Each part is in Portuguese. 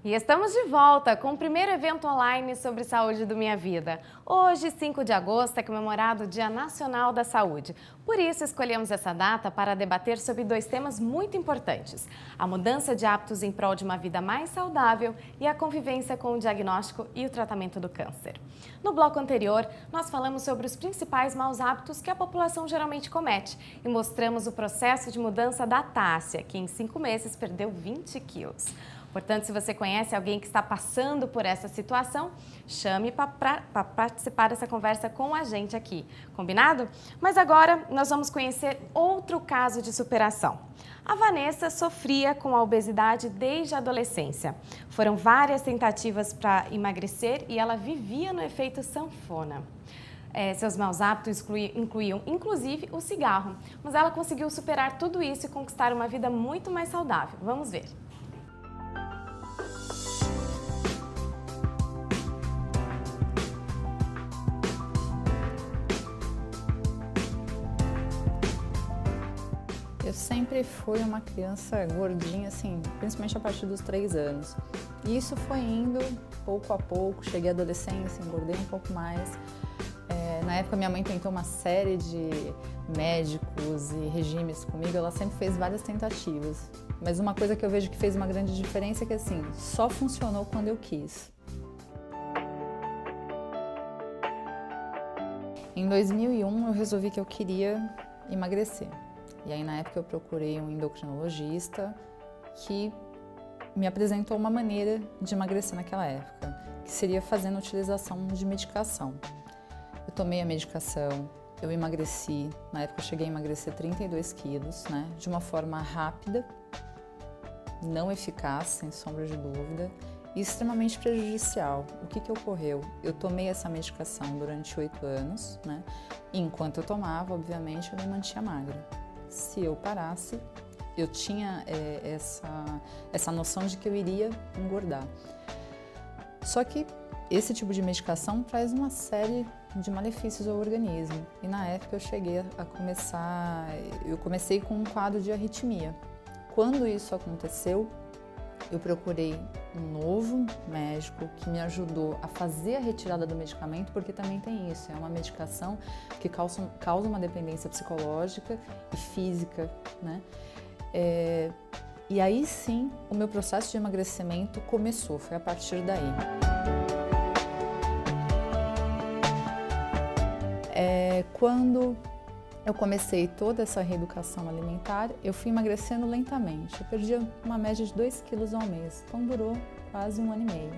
E estamos de volta com o primeiro evento online sobre saúde do Minha Vida. Hoje, 5 de agosto, é comemorado o Dia Nacional da Saúde. Por isso, escolhemos essa data para debater sobre dois temas muito importantes: a mudança de hábitos em prol de uma vida mais saudável e a convivência com o diagnóstico e o tratamento do câncer. No bloco anterior, nós falamos sobre os principais maus hábitos que a população geralmente comete e mostramos o processo de mudança da Tássia, que em 5 meses perdeu 20 quilos. Portanto, se você conhece alguém que está passando por essa situação, chame para participar dessa conversa com a gente aqui, combinado? Mas agora nós vamos conhecer outro caso de superação. A Vanessa sofria com a obesidade desde a adolescência. Foram várias tentativas para emagrecer e ela vivia no efeito sanfona. Seus maus hábitos incluíam, inclusive, o cigarro. Mas ela conseguiu superar tudo isso e conquistar uma vida muito mais saudável. Vamos ver. Eu sempre fui uma criança gordinha, assim, principalmente a partir dos 3 anos. E isso foi indo pouco a pouco, cheguei à adolescência, engordei um pouco mais. Na época minha mãe tentou uma série de médicos e regimes comigo, ela sempre fez várias tentativas. Mas uma coisa que eu vejo que fez uma grande diferença é que, assim, só funcionou quando eu quis. Em 2001 eu resolvi que eu queria emagrecer. E aí, na época, eu procurei um endocrinologista que me apresentou uma maneira de emagrecer naquela época, que seria fazendo a utilização de medicação. Eu tomei a medicação, eu emagreci, na época eu cheguei a emagrecer 32 quilos, né, de uma forma rápida, não eficaz, sem sombra de dúvida, e extremamente prejudicial. O que ocorreu? Eu tomei essa medicação durante 8 anos, né, e enquanto eu tomava, obviamente, eu me mantinha magra. Se eu parasse, eu tinha essa noção de que eu iria engordar. Só que esse tipo de medicação traz uma série de malefícios ao organismo. E na época eu comecei com um quadro de arritmia. Quando isso aconteceu, eu procurei um novo médico que me ajudou a fazer a retirada do medicamento, porque também tem isso, é uma medicação que causa uma dependência psicológica e física, né? E aí sim, o meu processo de emagrecimento começou, foi a partir daí. Quando eu comecei toda essa reeducação alimentar, eu fui emagrecendo lentamente. Eu perdi uma média de 2 quilos ao mês, então durou quase 1 ano e meio.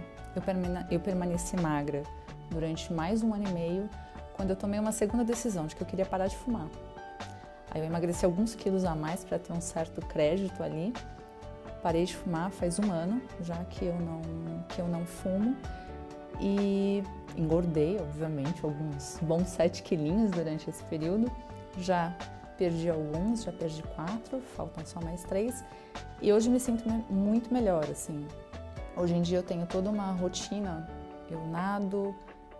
Eu permaneci magra durante mais 1 ano e meio, quando eu tomei uma segunda decisão de que eu queria parar de fumar. Aí eu emagreci alguns quilos a mais para ter um certo crédito ali. Parei de fumar faz 1 ano, já que eu não fumo. E engordei, obviamente, alguns bons 7 quilinhos durante esse período. Já perdi alguns, já perdi 4, faltam só mais 3. E hoje me sinto muito melhor, assim. Hoje em dia eu tenho toda uma rotina, eu nado,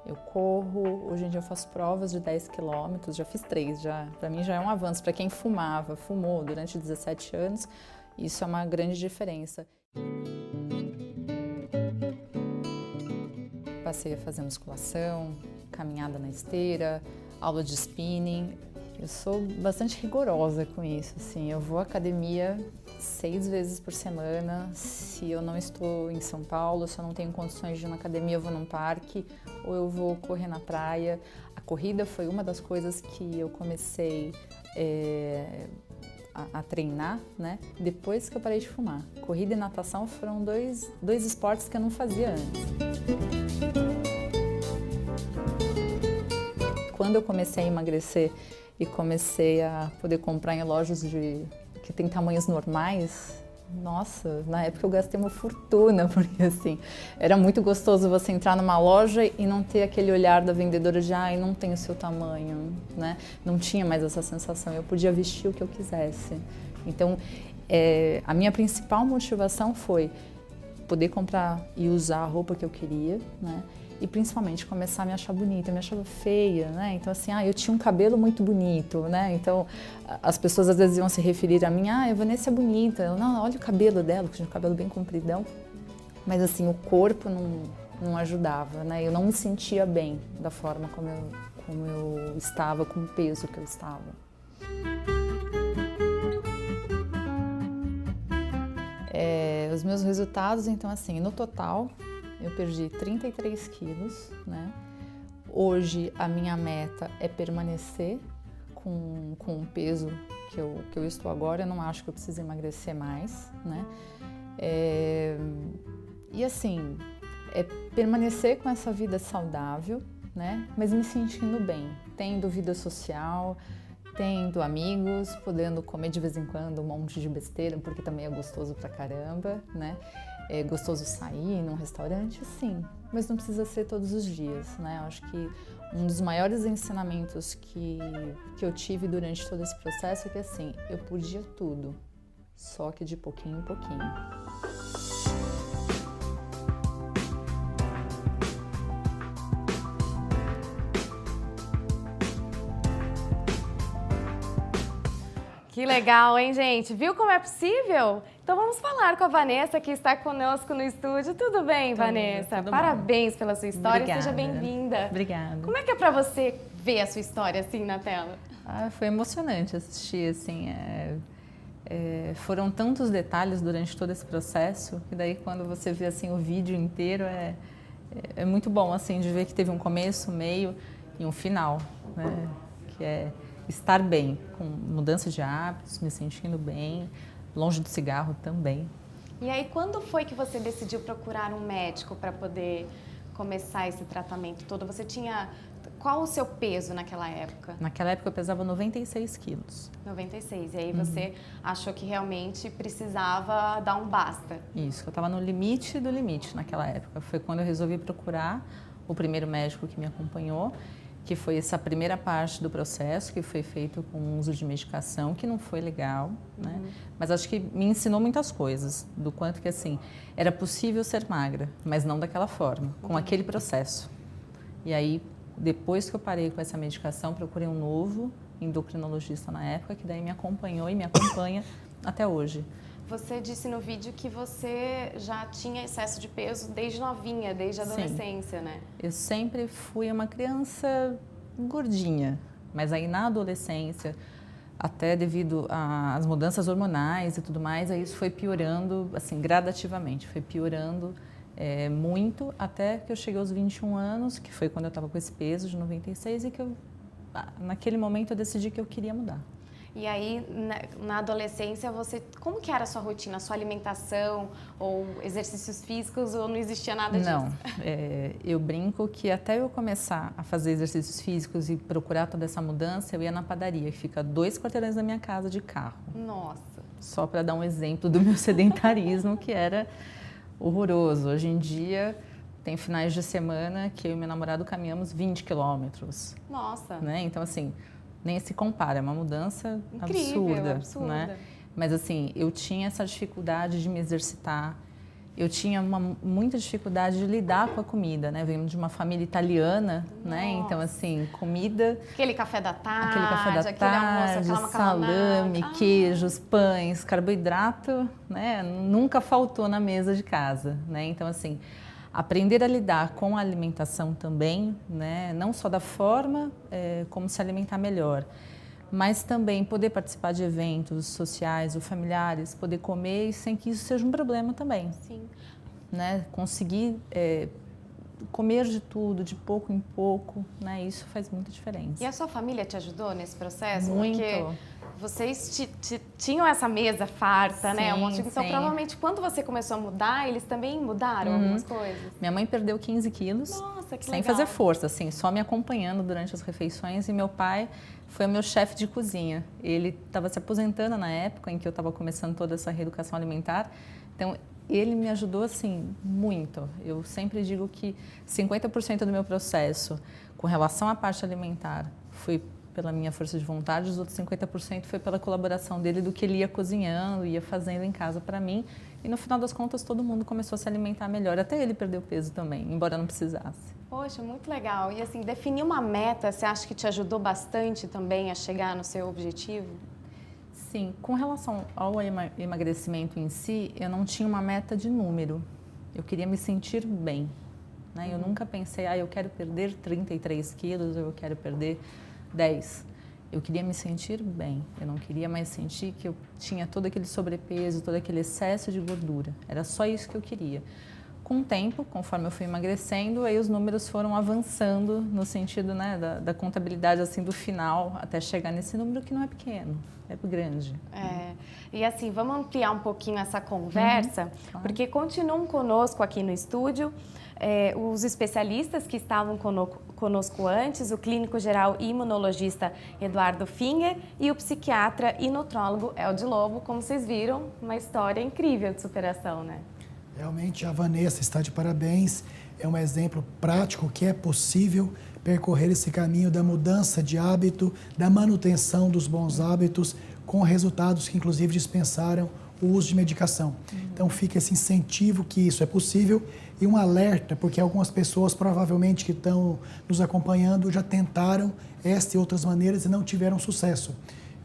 eu corro, hoje em dia eu faço provas de 10 quilômetros, já fiz 3, para mim já é um avanço. Para quem fumou durante 17 anos, isso é uma grande diferença. Passei a fazer musculação, caminhada na esteira, aula de spinning. Eu sou bastante rigorosa com isso, assim, eu vou à academia 6 vezes por semana. Se eu não estou em São Paulo, se eu não tenho condições de ir na academia, eu vou num parque ou eu vou correr na praia. A corrida foi uma das coisas que eu comecei a treinar, né, depois que eu parei de fumar. Corrida e natação foram dois esportes que eu não fazia antes. Quando eu comecei a emagrecer e comecei a poder comprar em lojas que tem tamanhos normais, nossa, na época eu gastei uma fortuna, porque assim, era muito gostoso você entrar numa loja e não ter aquele olhar da vendedora de ai, não tem o seu tamanho, né? Não tinha mais essa sensação, eu podia vestir o que eu quisesse. Então, a minha principal motivação foi poder comprar e usar a roupa que eu queria, né? E principalmente começar a me achar bonita, eu me achava feia, né? Então assim, eu tinha um cabelo muito bonito, né? Então as pessoas às vezes iam se referir a mim, a Vanessa é bonita. Eu, não, olha o cabelo dela, que tinha um cabelo bem compridão. mas assim, o corpo não ajudava, né? Eu não me sentia bem da forma como eu estava, com o peso que eu estava. Os meus resultados, então assim, no total, eu perdi 33 quilos, né? Hoje a minha meta é permanecer com o peso que eu estou agora. Eu não acho que eu precise emagrecer mais, né? E assim, é permanecer com essa vida saudável, né? Mas me sentindo bem, tendo vida social, tendo amigos, podendo comer de vez em quando um monte de besteira, porque também é gostoso pra caramba, né? É gostoso sair num restaurante, sim, mas não precisa ser todos os dias, né? Eu acho que um dos maiores ensinamentos que eu tive durante todo esse processo é que, assim, eu podia tudo, só que de pouquinho em pouquinho. Que legal, hein, gente? Viu como é possível? Então vamos falar com a Vanessa, que está conosco no estúdio. Tudo bem, Vanessa? Tudo Parabéns bom. pela sua história. Obrigada. Seja bem-vinda. Obrigada. Como é que é pra você ver a sua história assim na tela? Foi emocionante assistir, assim, foram tantos detalhes durante todo esse processo, que daí quando você vê assim o vídeo inteiro é muito bom, assim, de ver que teve um começo, meio e um final, né? Que é estar bem, com mudança de hábitos, me sentindo bem, longe do cigarro também. E aí, quando foi que você decidiu procurar um médico para poder começar esse tratamento todo? Você tinha... Qual o seu peso naquela época? Naquela época eu pesava 96 quilos. 96. E aí você achou que realmente precisava dar um basta? Isso, eu estava no limite do limite naquela época. Foi quando eu resolvi procurar o primeiro médico que me acompanhou, que foi essa primeira parte do processo, que foi feito com uso de medicação, que não foi legal, né? Mas acho que me ensinou muitas coisas, do quanto que, assim, era possível ser magra, mas não daquela forma, com aquele processo. E aí, depois que eu parei com essa medicação, procurei um novo endocrinologista na época, que daí me acompanhou e me acompanha até hoje. Você disse no vídeo que você já tinha excesso de peso desde novinha, desde a adolescência, né? Eu sempre fui uma criança gordinha, mas aí na adolescência, até devido às mudanças hormonais e tudo mais, aí isso foi piorando, assim, gradativamente, foi piorando muito, até que eu cheguei aos 21 anos, que foi quando eu estava com esse peso de 96 e que naquele momento eu decidi que eu queria mudar. E aí, na adolescência, como que era a sua rotina, a sua alimentação ou exercícios físicos, ou não existia nada disso? Não, eu brinco que até eu começar a fazer exercícios físicos e procurar toda essa mudança, eu ia na padaria, que fica 2 quarteirões da minha casa de carro. Nossa! Só para dar um exemplo do meu sedentarismo, que era horroroso. Hoje em dia, tem finais de semana que eu e meu namorado caminhamos 20 quilômetros. Nossa! Né? Então, assim, nem se compara, é uma mudança incrível, absurda, né? Mas assim, eu tinha essa dificuldade de me exercitar, eu tinha muita dificuldade de lidar com a comida, né? Venho de uma família italiana, né? Então assim, comida... Aquele café da tarde, aquele almoço, aquela salame, queijos, pães, carboidrato, né? Nunca faltou na mesa de casa, né? Então assim... Aprender a lidar com a alimentação também, né? Não só da forma como se alimentar melhor, mas também poder participar de eventos sociais ou familiares, poder comer sem que isso seja um problema também. Sim. Né? Conseguir comer de tudo, de pouco em pouco, né? Isso faz muita diferença. E a sua família te ajudou nesse processo? Muito. Porque vocês tinham essa mesa farta, né? Então, provavelmente, quando você começou a mudar, eles também mudaram algumas coisas? Minha mãe perdeu 15 quilos. Nossa, que sem legal. fazer força, assim, só me acompanhando durante as refeições. E meu pai foi o meu chefe de cozinha. Ele estava se aposentando na época em que eu estava começando toda essa reeducação alimentar. Então, ele me ajudou, assim, muito. Eu sempre digo que 50% do meu processo com relação à parte alimentar foi pela minha força de vontade, os outros 50% foi pela colaboração dele, do que ele ia cozinhando, ia fazendo em casa para mim. E no final das contas, todo mundo começou a se alimentar melhor. Até ele perdeu peso também, embora não precisasse. Poxa, muito legal. E assim, definir uma meta, você acha que te ajudou bastante também a chegar no seu objetivo? Sim, com relação ao emagrecimento em si, eu não tinha uma meta de número. Eu queria me sentir bem. Né? Eu nunca pensei, eu quero perder 33 quilos, ou eu quero perder 10. Eu queria me sentir bem. Eu não queria mais sentir que eu tinha todo aquele sobrepeso, todo aquele excesso de gordura. Era só isso que eu queria. Com o tempo, conforme eu fui emagrecendo, aí os números foram avançando no sentido, né, da contabilidade assim do final, até chegar nesse número que não é pequeno, é grande. E assim, vamos ampliar um pouquinho essa conversa, claro. porque continuam conosco aqui no estúdio os especialistas que estavam conosco antes, o clínico geral e imunologista Eduardo Finger e o psiquiatra e nutrólogo Elde Lobo. Como vocês viram, uma história incrível de superação, né? Realmente a Vanessa está de parabéns, é um exemplo prático que é possível percorrer esse caminho da mudança de hábito, da manutenção dos bons hábitos, com resultados que inclusive dispensaram o uso de medicação. Então fica esse incentivo que isso é possível e um alerta, porque algumas pessoas provavelmente que estão nos acompanhando já tentaram esta e outras maneiras e não tiveram sucesso.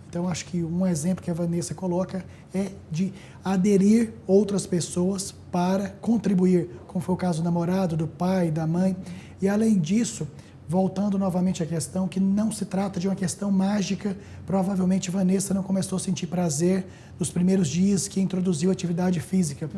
Então, acho que um exemplo que a Vanessa coloca é de aderir outras pessoas para contribuir, como foi o caso do namorado, do pai, da mãe. E, além disso, voltando novamente à questão, que não se trata de uma questão mágica, provavelmente Vanessa não começou a sentir prazer nos primeiros dias que introduziu atividade física.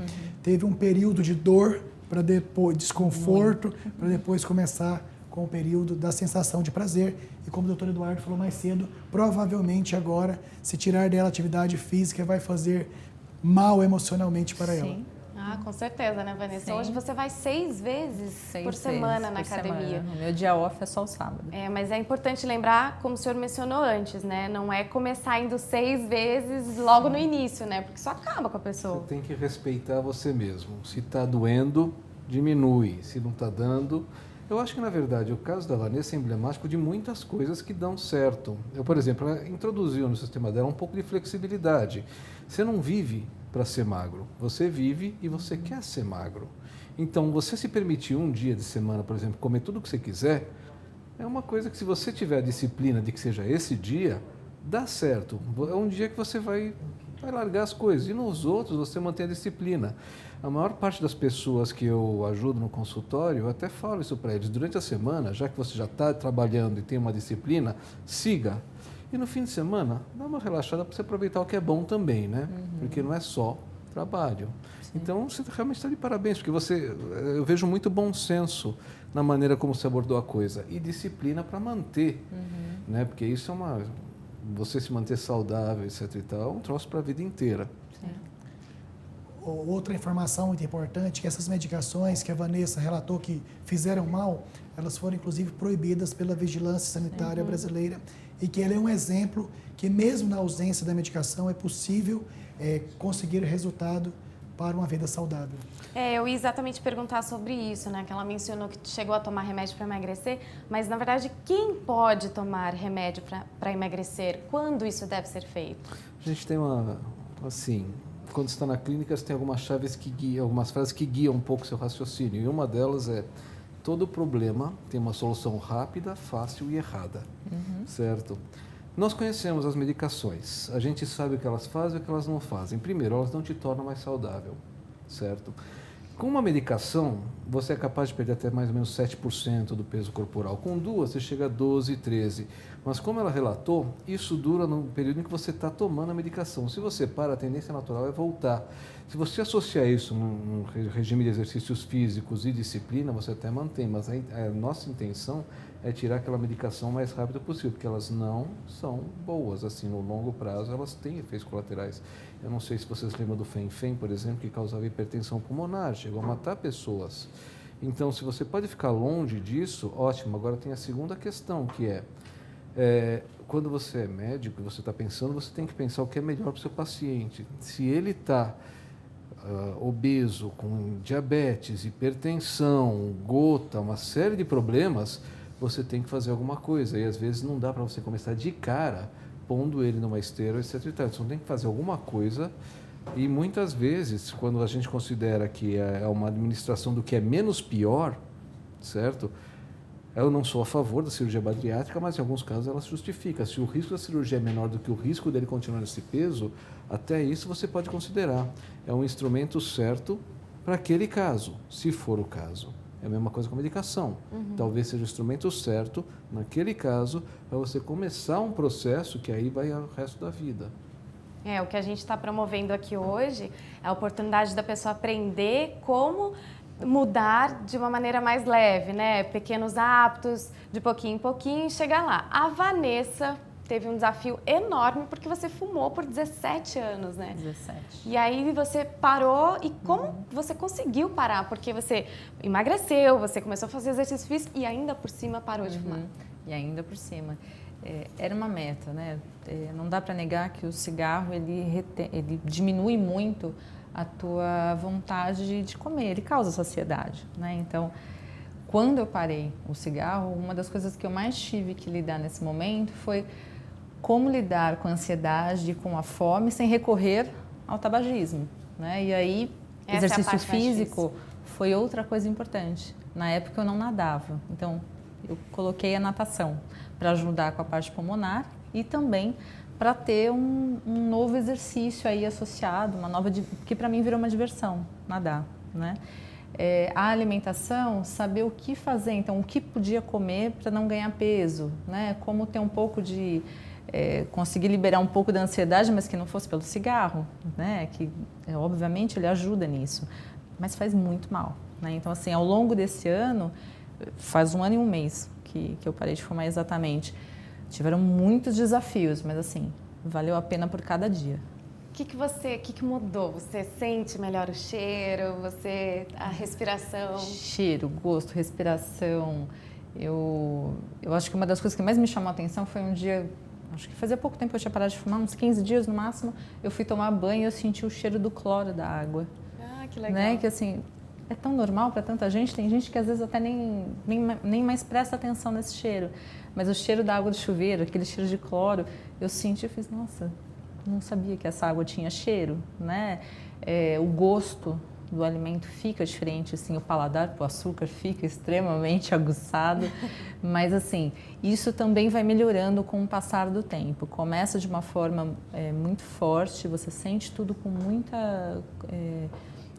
Teve um período de dor, para depois desconforto, para depois começar com o período da sensação de prazer. E como o doutor Eduardo falou mais cedo, provavelmente agora, se tirar dela atividade física, vai fazer mal emocionalmente para ela. Com certeza, né, Vanessa? Sim. Hoje você vai 6 vezes por semana na academia. O meu dia off é só o sábado. Mas é importante lembrar, como o senhor mencionou antes, né? Não é começar indo 6 vezes logo no início, né? Porque isso acaba com a pessoa. Você tem que respeitar você mesmo. Se está doendo, diminui. Se não está dando... Eu acho que, na verdade, o caso da Vanessa é emblemático de muitas coisas que dão certo. Eu, por exemplo, ela introduziu no sistema dela um pouco de flexibilidade. Você não vive para ser magro, você vive e você quer ser magro. Então, você se permitir um dia de semana, por exemplo, comer tudo o que você quiser, é uma coisa que, se você tiver a disciplina de que seja esse dia, dá certo. É um dia que você vai largar as coisas. E nos outros, você mantém a disciplina. A maior parte das pessoas que eu ajudo no consultório, eu até falo isso para eles. Durante a semana, já que você já está trabalhando e tem uma disciplina, siga. E no fim de semana, dá uma relaxada para você aproveitar o que é bom também, né? Porque não é só trabalho. Sim. Então, você realmente está de parabéns, porque eu vejo muito bom senso na maneira como você abordou a coisa. E disciplina para manter, né? Porque isso é você se manter saudável, etc. e tal, é um troço para a vida inteira. Sim. Outra informação muito importante, que essas medicações que a Vanessa relatou que fizeram mal, elas foram inclusive proibidas pela Vigilância Sanitária Brasileira e que ela é um exemplo que mesmo na ausência da medicação é possível conseguir resultado para uma vida saudável. Eu ia exatamente perguntar sobre isso, né? Que ela mencionou que chegou a tomar remédio para emagrecer, mas na verdade quem pode tomar remédio para emagrecer? Quando isso deve ser feito? A gente tem quando está na clínica, você tem algumas frases que guiam um pouco o seu raciocínio. E uma delas é: todo problema tem uma solução rápida, fácil e errada. Certo? Nós conhecemos as medicações. A gente sabe o que elas fazem e o que elas não fazem. Primeiro, elas não te tornam mais saudável. Certo? Com uma medicação, você é capaz de perder até mais ou menos 7% do peso corporal. Com duas, você chega a 12%, 13%. Mas como ela relatou, isso dura no período em que você está tomando a medicação. Se você para, a tendência natural é voltar. Se você associar isso num regime de exercícios físicos e disciplina, você até mantém. Mas a nossa intenção é tirar aquela medicação o mais rápido possível, porque elas não são boas. Assim, no longo prazo, elas têm efeitos colaterais. Eu não sei se vocês lembram do Fen-Phen, por exemplo, que causava hipertensão pulmonar, chegou a matar pessoas. Então, se você pode ficar longe disso, ótimo. Agora tem a segunda questão, que quando você é médico e você está pensando, você tem que pensar o que é melhor para o seu paciente. Se ele está obeso, com diabetes, hipertensão, gota, uma série de problemas, você tem que fazer alguma coisa. E às vezes não dá para você começar de cara pondo ele numa esteira, etc. Então tem que fazer alguma coisa. E muitas vezes, quando a gente considera que é uma administração do que é menos pior, certo? Eu não sou a favor da cirurgia bariátrica, mas em alguns casos ela se justifica. Se o risco da cirurgia é menor do que o risco dele continuar nesse peso, até isso você pode considerar. É um instrumento certo para aquele caso, se for o caso. É a mesma coisa com a medicação. Talvez seja o instrumento certo, naquele caso, para você começar um processo que aí vai ao resto da vida. O que a gente está promovendo aqui hoje é a oportunidade da pessoa aprender como mudar de uma maneira mais leve, né? Pequenos hábitos, de pouquinho em pouquinho, e chegar lá. A Vanessa teve um desafio enorme porque você fumou por 17 anos, né? 17. E aí você parou e como você conseguiu parar? Porque você emagreceu, você começou a fazer exercício físico e ainda por cima parou de fumar. E ainda por cima. Era uma meta, né? Não dá para negar que o cigarro, ele diminui muito a tua vontade de comer, ele causa saciedade, né? Então, quando eu parei o cigarro, uma das coisas que eu mais tive que lidar nesse momento foi como lidar com a ansiedade e com a fome sem recorrer ao tabagismo, né? E aí, exercício físico foi outra coisa importante. Na época eu não nadava, então eu coloquei a natação para ajudar com a parte pulmonar e também para ter um novo exercício aí associado, que para mim virou uma diversão, nadar, né? A alimentação, saber o que fazer, então o que podia comer para não ganhar peso, né? Como ter um pouco de conseguir liberar um pouco da ansiedade, mas que não fosse pelo cigarro, né? Que obviamente ele ajuda nisso, mas faz muito mal, né? Então assim, ao longo desse ano, faz 1 ano e 1 mês que eu parei de fumar exatamente. Tiveram muitos desafios, mas assim, valeu a pena por cada dia. O que mudou? Você sente melhor o cheiro, a respiração? Cheiro, gosto, respiração. Eu acho que uma das coisas que mais me chamou a atenção foi um dia, acho que fazia pouco tempo que eu tinha parado de fumar, uns 15 dias no máximo, eu fui tomar banho e eu senti o cheiro do cloro da água. Ah, que legal. Né? Que assim, é tão normal para tanta gente, tem gente que às vezes até nem mais presta atenção nesse cheiro. Mas o cheiro da água do chuveiro, aquele cheiro de cloro, eu senti, eu fiz, nossa, não sabia que essa água tinha cheiro, né? O gosto do alimento fica diferente, assim, o paladar pro açúcar fica extremamente aguçado, mas assim, isso também vai melhorando com o passar do tempo. Começa de uma forma muito forte, você sente tudo com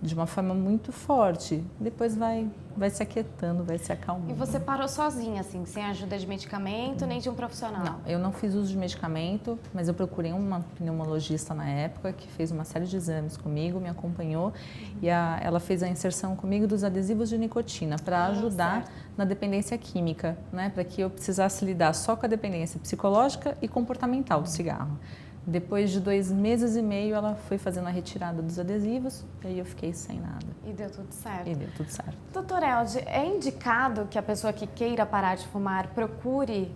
de uma forma muito forte, depois vai se aquietando, vai se acalmando. E você parou sozinha, assim, sem ajuda de medicamento, nem de um profissional? Não, eu não fiz uso de medicamento, mas eu procurei uma pneumologista na época que fez uma série de exames comigo, me acompanhou e ela fez a inserção comigo dos adesivos de nicotina para ajudar na dependência química, né, para que eu precisasse lidar só com a dependência psicológica e comportamental do cigarro. Depois de 2 meses e meio, ela foi fazendo a retirada dos adesivos e aí eu fiquei sem nada. E deu tudo certo. E deu tudo certo. Doutor Elde, é indicado que a pessoa que queira parar de fumar procure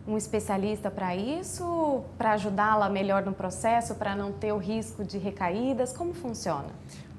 um especialista para isso, para ajudá-la melhor no processo, para não ter o risco de recaídas? Como funciona?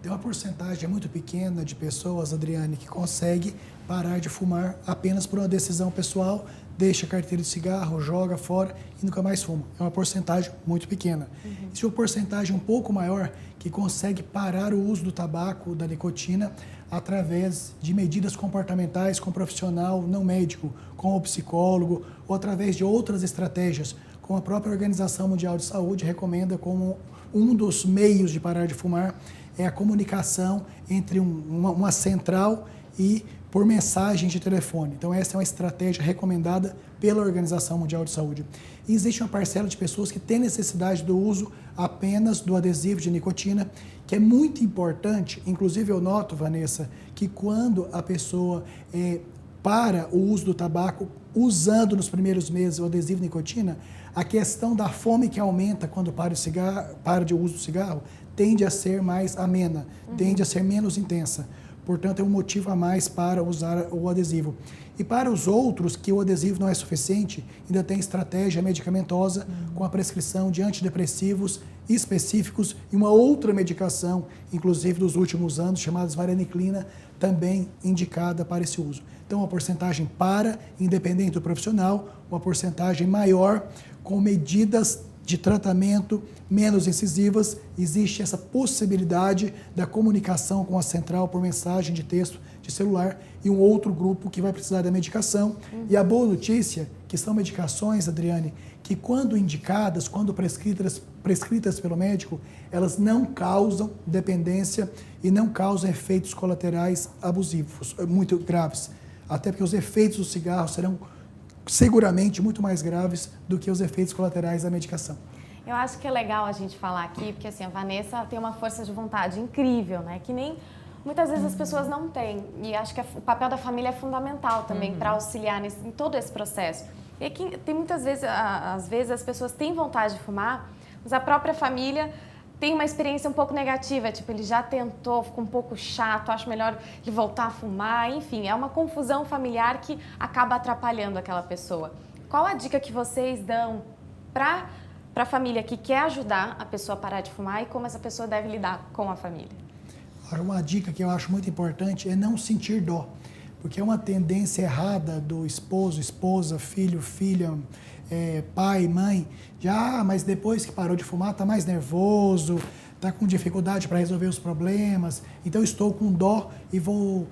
Tem uma porcentagem muito pequena de pessoas, Adriane, que consegue parar de fumar apenas por uma decisão pessoal, deixa a carteira de cigarro, joga fora e nunca mais fuma. É uma porcentagem muito pequena. Existe uma porcentagem um pouco maior que consegue parar o uso do tabaco, da nicotina, através de medidas comportamentais com um profissional não médico, com o psicólogo, ou através de outras estratégias, como a própria Organização Mundial de Saúde recomenda como um dos meios de parar de fumar, é a comunicação entre uma central e por mensagem de telefone. Então, essa é uma estratégia recomendada pela Organização Mundial de Saúde. E existe uma parcela de pessoas que tem necessidade do uso apenas do adesivo de nicotina, que é muito importante. Inclusive, eu noto, Vanessa, que quando a pessoa para o uso do tabaco, usando nos primeiros meses o adesivo de nicotina, a questão da fome que aumenta quando para de uso do cigarro tende a ser mais amena, tende a ser menos intensa. Portanto, é um motivo a mais para usar o adesivo. E para os outros, que o adesivo não é suficiente, ainda tem estratégia medicamentosa com a prescrição de antidepressivos específicos e uma outra medicação, inclusive dos últimos anos, chamada vareniclina, também indicada para esse uso. Então, uma porcentagem independente do profissional, uma porcentagem maior com medidas de tratamento menos incisivas, existe essa possibilidade da comunicação com a central por mensagem de texto de celular e um outro grupo que vai precisar da medicação. E a boa notícia, que são medicações, Adriane, que quando indicadas, quando prescritas pelo médico, elas não causam dependência e não causam efeitos colaterais abusivos, muito graves. Até porque os efeitos do cigarro serão seguramente muito mais graves do que os efeitos colaterais da medicação. Eu acho que é legal a gente falar aqui, porque assim, a Vanessa tem uma força de vontade incrível, né? Que nem muitas vezes as pessoas não têm. E acho que o papel da família é fundamental também para auxiliar em todo esse processo. E aqui tem muitas vezes, às vezes as pessoas têm vontade de fumar, mas a própria família tem uma experiência um pouco negativa, tipo, ele já tentou, ficou um pouco chato, acho melhor ele voltar a fumar, enfim, é uma confusão familiar que acaba atrapalhando aquela pessoa. Qual a dica que vocês dão para a família que quer ajudar a pessoa a parar de fumar e como essa pessoa deve lidar com a família? Agora, uma dica que eu acho muito importante é não sentir dó, porque é uma tendência errada do esposo, esposa, filho, filha, pai, mãe, mas depois que parou de fumar está mais nervoso, está com dificuldade para resolver os problemas, então estou com dó e vou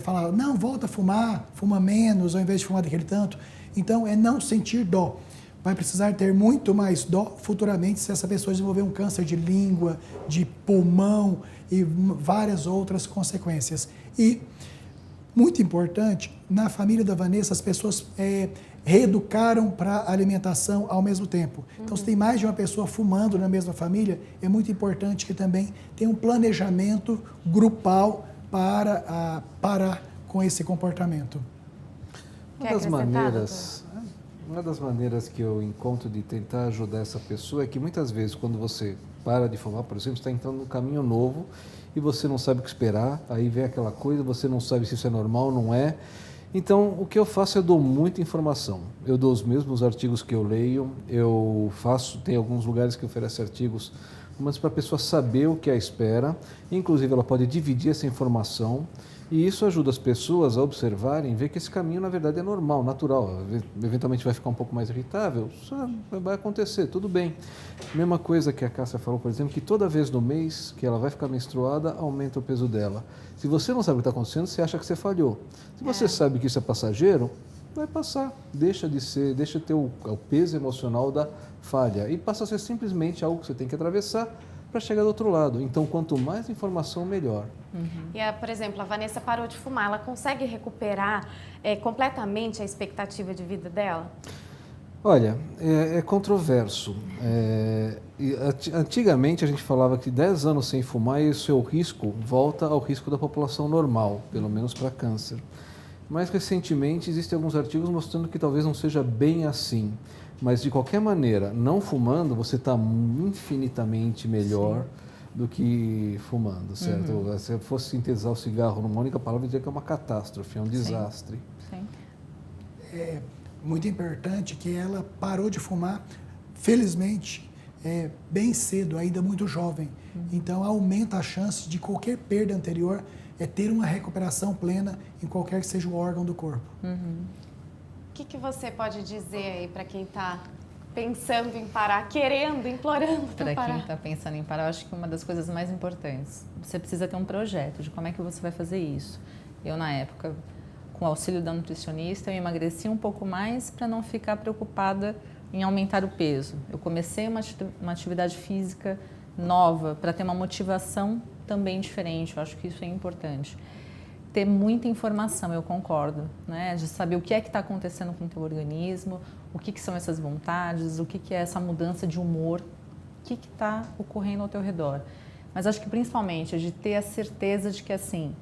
falar, não, volta a fumar, fuma menos, ao invés de fumar daquele tanto. Então, é não sentir dó. Vai precisar ter muito mais dó futuramente se essa pessoa desenvolver um câncer de língua, de pulmão e várias outras consequências. E, muito importante, na família da Vanessa, as pessoas reeducaram para a alimentação ao mesmo tempo. Então, se tem mais de uma pessoa fumando na mesma família, é muito importante que também tenha um planejamento grupal para parar com esse comportamento. Uma das maneiras que eu encontro de tentar ajudar essa pessoa é que muitas vezes quando você para de fumar, por exemplo, está entrando num caminho novo e você não sabe o que esperar, aí vem aquela coisa, você não sabe se isso é normal ou não é. Então, o que eu faço é eu dou muita informação. Eu dou os mesmos artigos que eu leio, tem alguns lugares que oferecem artigos, mas para a pessoa saber o que a espera, inclusive ela pode dividir essa informação. E isso ajuda as pessoas a observarem, ver que esse caminho, na verdade, é normal, natural. Eventualmente vai ficar um pouco mais irritável, só vai acontecer, tudo bem. Mesma coisa que a Cássia falou, por exemplo, que toda vez no mês que ela vai ficar menstruada, aumenta o peso dela. Se você não sabe o que está acontecendo, você acha que você falhou. Se você sabe que isso é passageiro, vai passar. Deixa de ter o peso emocional da falha. E passa a ser simplesmente algo que você tem que atravessar para chegar do outro lado. Então, quanto mais informação, melhor. E, por exemplo, a Vanessa parou de fumar, ela consegue recuperar completamente a expectativa de vida dela? Olha, é controverso. Antigamente a gente falava que 10 anos sem fumar e o seu risco volta ao risco da população normal, pelo menos para câncer. Mais recentemente existem alguns artigos mostrando que talvez não seja bem assim. Mas, de qualquer maneira, não fumando, você está infinitamente melhor do que fumando, certo? Se eu fosse sintetizar o cigarro numa única palavra, eu diria que é uma catástrofe, é um desastre. Sim. É muito importante que ela parou de fumar, felizmente, bem cedo, ainda muito jovem. Então, aumenta a chance de qualquer perda anterior ter uma recuperação plena em qualquer que seja o órgão do corpo. O que você pode dizer aí para quem está pensando em parar, querendo, implorando para parar? Para quem está pensando em parar, eu acho que uma das coisas mais importantes, você precisa ter um projeto de como é que você vai fazer isso. Eu, na época, com o auxílio da nutricionista, eu emagreci um pouco mais para não ficar preocupada em aumentar o peso. Eu comecei uma atividade física nova para ter uma motivação também diferente, eu acho que isso é importante. Ter muita informação, eu concordo, né? De saber o que é que está acontecendo com o teu organismo, o que são essas vontades, o que é essa mudança de humor, o que está ocorrendo ao teu redor. Mas acho que principalmente é de ter a certeza de que assim,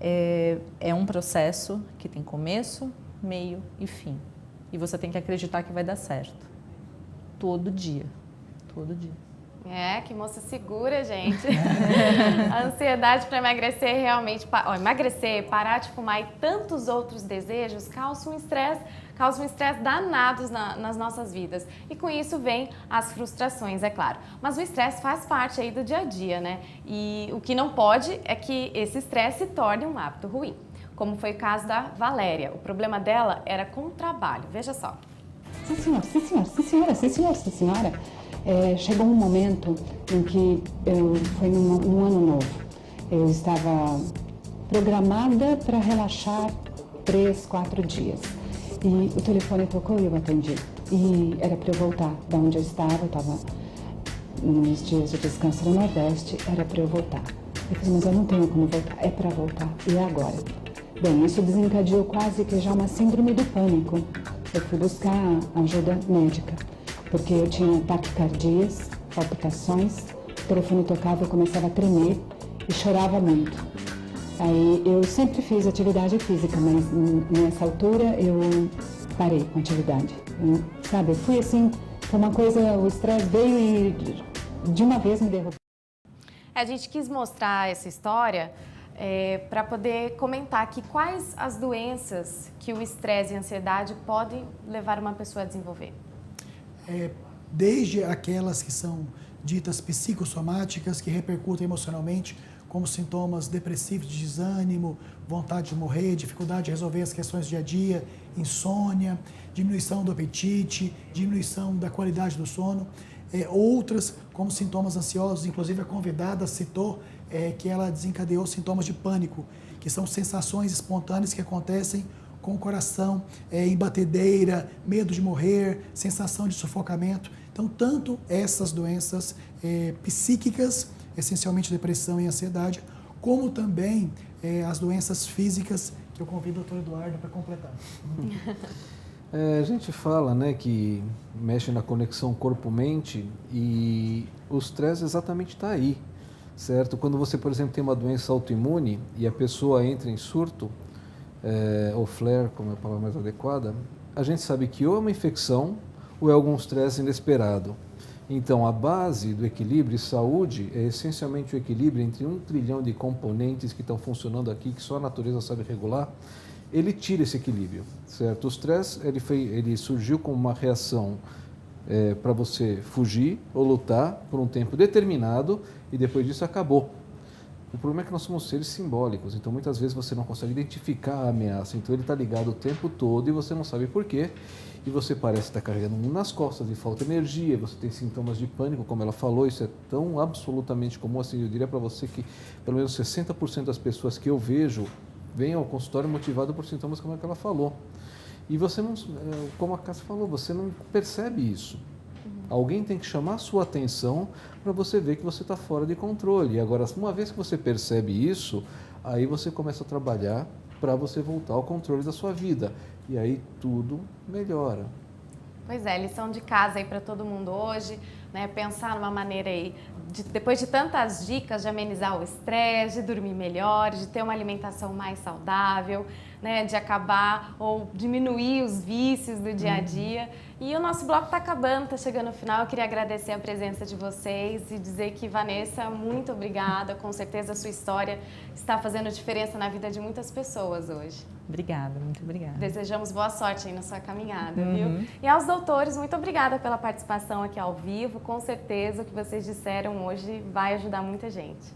é um processo que tem começo, meio e fim. E você tem que acreditar que vai dar certo. Todo dia. Todo dia. Que moça segura, gente. A ansiedade para emagrecer realmente, emagrecer, parar de fumar e tantos outros desejos causam um estresse danado nas nossas vidas. E com isso vem as frustrações, é claro. Mas o estresse faz parte aí do dia a dia, né? E o que não pode é que esse estresse se torne um hábito ruim, como foi o caso da Valéria. O problema dela era com o trabalho. Veja só. Sim, senhora, sim, senhora, sim, senhora, sim, senhora, sim, senhora. Chegou um momento em que foi num ano novo. Eu estava programada para relaxar 3, 4 dias. E o telefone tocou e eu atendi. e era para eu voltar da onde eu estava nos dias de descanso no Nordeste, era para eu voltar. Eu falei, mas eu não tenho como voltar, é para voltar, e é agora. Bem, isso desencadeou quase que já uma síndrome do pânico. Eu fui buscar ajuda médica, porque eu tinha taquicardias, palpitações, o telefone tocava, eu começava a tremer e chorava muito. Aí eu sempre fiz atividade física, mas nessa altura eu parei com a atividade. Sabe, eu fui assim, foi uma coisa, o estresse veio e de uma vez me derrubou. A gente quis mostrar essa história para poder comentar aqui quais as doenças que o estresse e a ansiedade podem levar uma pessoa a desenvolver. Desde aquelas que são ditas psicossomáticas, que repercutem emocionalmente, como sintomas depressivos, de desânimo, vontade de morrer, dificuldade de resolver as questões do dia a dia, insônia, diminuição do apetite, diminuição da qualidade do sono. Outras, como sintomas ansiosos, inclusive a convidada citou que ela desencadeou sintomas de pânico, que são sensações espontâneas que acontecem com o coração em batedeira, medo de morrer, sensação de sufocamento. Então, tanto essas doenças psíquicas, essencialmente depressão e ansiedade, como também as doenças físicas, que eu convido o Dr. Eduardo para completar. A gente fala, né, que mexe na conexão corpo-mente e o estresse exatamente está aí, certo? Quando você, por exemplo, tem uma doença autoimune e a pessoa entra em surto, ou flare, como é a palavra mais adequada, a gente sabe que ou é uma infecção ou é algum estresse inesperado. Então, a base do equilíbrio e saúde é essencialmente o equilíbrio entre 1 trilhão de componentes que estão funcionando aqui, que só a natureza sabe regular. Ele tira esse equilíbrio, certo? O estresse, ele surgiu como uma reação para você fugir ou lutar por um tempo determinado e depois disso acabou. O problema é que nós somos seres simbólicos, então muitas vezes você não consegue identificar a ameaça, então ele está ligado o tempo todo e você não sabe por quê. E você parece estar carregando nas costas e falta energia, você tem sintomas de pânico, como ela falou, isso é tão absolutamente comum, assim, eu diria para você que pelo menos 60% das pessoas que eu vejo vêm ao consultório motivado por sintomas como é que ela falou. E você não, como a Cássia falou, você não percebe isso. Alguém tem que chamar a sua atenção para você ver que você está fora de controle. E agora, uma vez que você percebe isso, aí você começa a trabalhar para você voltar ao controle da sua vida. E aí tudo melhora. Pois é, lição de casa aí para todo mundo hoje, né? Pensar numa maneira aí, depois de tantas dicas, de amenizar o estresse, de dormir melhor, de ter uma alimentação mais saudável, né? De acabar ou diminuir os vícios do dia a dia. E o nosso bloco está acabando, está chegando ao final. Eu queria agradecer a presença de vocês e dizer que, Vanessa, muito obrigada. Com certeza a sua história está fazendo diferença na vida de muitas pessoas hoje. Obrigada, muito obrigada. Desejamos boa sorte aí na sua caminhada, viu? E aos doutores, muito obrigada pela participação aqui ao vivo. Com certeza o que vocês disseram hoje vai ajudar muita gente.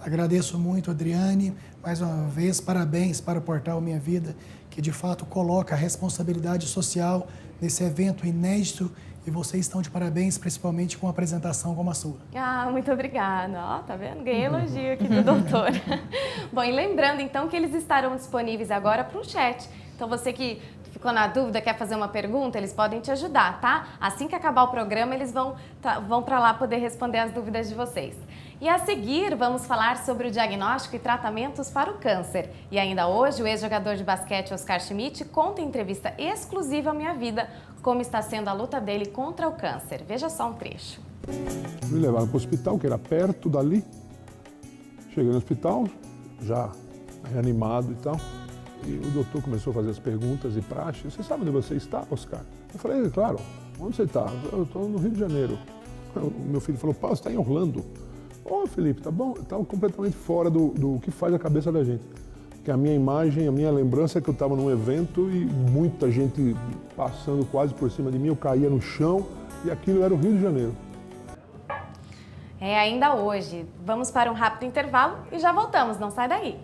Agradeço muito, Adriane. Mais uma vez, parabéns para o portal Minha Vida, que de fato coloca a responsabilidade social nesse evento inédito. E vocês estão de parabéns, principalmente com uma apresentação como a sua. Ah, muito obrigada. Ó, tá vendo? Ganhei elogio aqui do doutor. Bom, e lembrando então que eles estarão disponíveis agora para o chat. Então você que ficou na dúvida, quer fazer uma pergunta, eles podem te ajudar, tá? Assim que acabar o programa, eles vão para lá poder responder as dúvidas de vocês. E a seguir, vamos falar sobre o diagnóstico e tratamentos para o câncer. E ainda hoje, o ex-jogador de basquete Oscar Schmidt conta em entrevista exclusiva à Minha Vida como está sendo a luta dele contra o câncer. Veja só um trecho. Me levaram para o hospital, que era perto dali. Cheguei no hospital, já reanimado e tal. E o doutor começou a fazer as perguntas e praxe. Você sabe onde você está, Oscar? Eu falei, claro. Onde você está? Eu estou no Rio de Janeiro. O meu filho falou, pá, você está em Orlando. Ô, Felipe, tá bom? Estava completamente fora do que faz a cabeça da gente. Que a minha imagem, a minha lembrança é que eu estava num evento e muita gente passando quase por cima de mim, eu caía no chão e aquilo era o Rio de Janeiro. Ainda hoje. Vamos para um rápido intervalo e já voltamos, não sai daí.